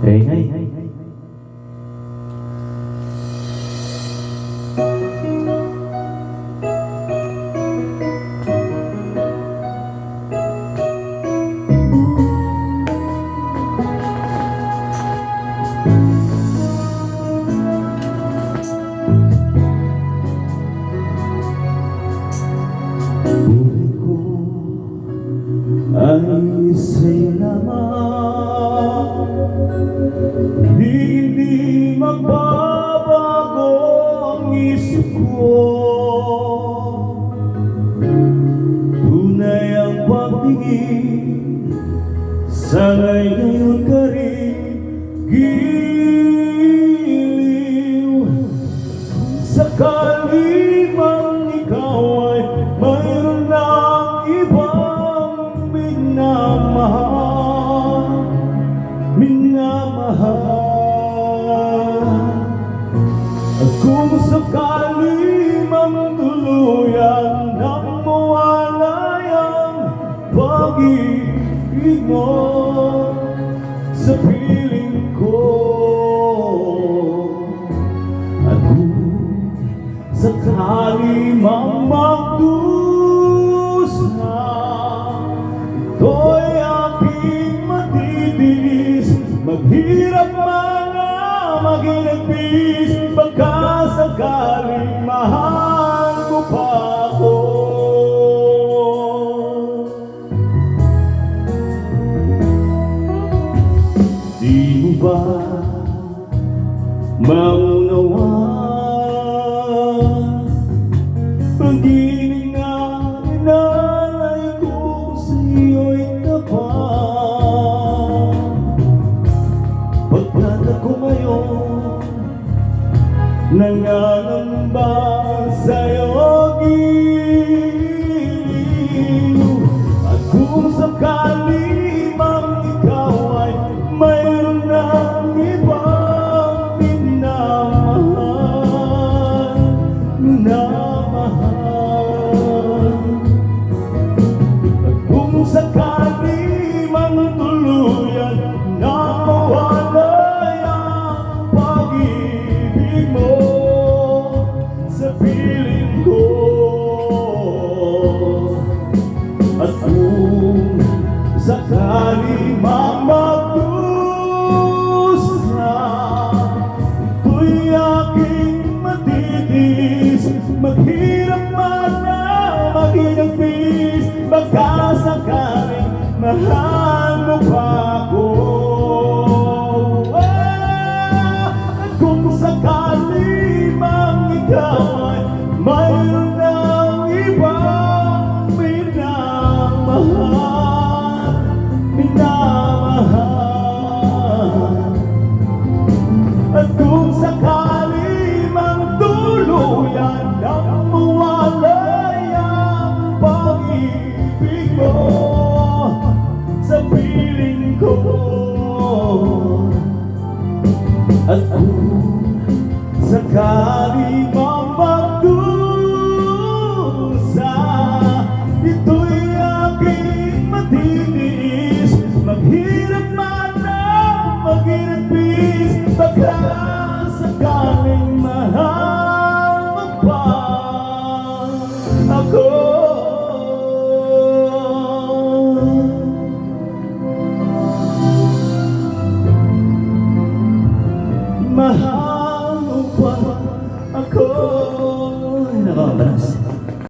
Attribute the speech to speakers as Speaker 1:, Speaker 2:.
Speaker 1: Ingay.
Speaker 2: Ay sa'yo lamang, hindi magbabago ang isip ko. Tunay ang pagtingin, sana'y ngayon ka rin giliw. Sakali mang ikaw ay mayroon ng ibang minamahal. At kung sakali mang tuluyan nang mawalay ang pag-ibig mo sa piling ko, at kung sakali mang magdusa, ito'y aking matitiis. Maghirap man na maginagpis, baka sakaling mahal mo pa ako. Di mo ba maunawa pag-ibig na inalay ko sa iyo'y tapat? Pagkat ako ngayon nangangamba sa'yo giliw. At kung sakali mang ikaw ay mayroon ng ibang minamahal, at kung sakali mang tuluyan na mawalay ang pag-ibig mo sa piling ko, at kung sakali mang magdusa, ito'y aking matitiis. Maghirap man na maginagpis, baka sakaling mahal mo pa ako. At kung sakali mang ikaw ay mayroon ng ibang minamahal, at kung sakali mang tuluyan nang mawalay ang pag-ibig mo sa piling ko, at kung sakali mang magdusa, ito'y aking matitiis. Maghirap man na maginagpis, baka sakaling mahal mo pa ako. Mahal mo pa ako.
Speaker 1: Nako, balas.